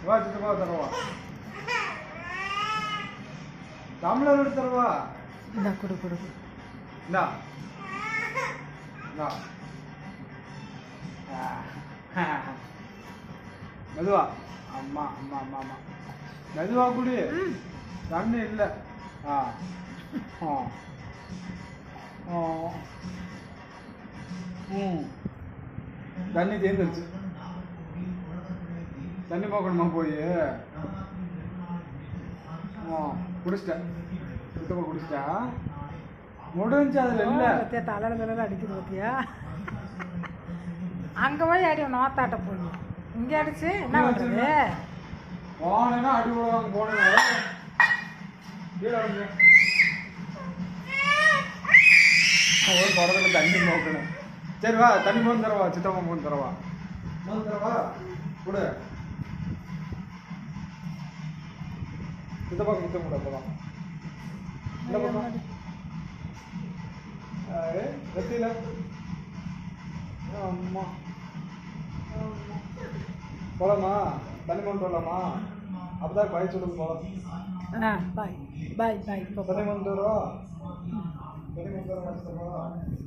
வா சித்தப்பா தருவா தமிழர் எடுத்து தருவா இந்தா கொடு கொடு இந்தா இந்தா மெதுவா அம்மா அம்மா அம்மா அம்மா மெதுவா குடி தண்ணி இல்லை ஆ ஆ தண்ணி தேர்ந்துருச்சு தண்ணி பார்க்கணுமா போய் குடிச்சிட்டேன் சுத்தமாக குடிச்சிட்டா முடிஞ்சு அதில் இல்லை பத்தியா தலையில தலையில அடிக்குது பத்தியா அங்கே போய் அடி நோத்தாட்ட போய் இங்கே அடிச்சு என்ன பண்ணுறது போனேன்னா அடி விடுவாங்க போனேங்க ஒரு படத்தில் தண்ணி மோக்கணும் சரி வா தண்ணி மோந்து தரவா சித்தப்பா மோந்து தரவா கொடு சித்தப்பா முத்தம் கூட அப்பதான் இந்த பக்கம் வெத்தியில அம்மா போலாமா தண்ணி மோந்து வரலாமா அப்பதான் பாய் சொல்லுங்க போலாம் பாய் பாய் பாய் தண்ணி மோந்து வரும் தண்ணி மோந்து வர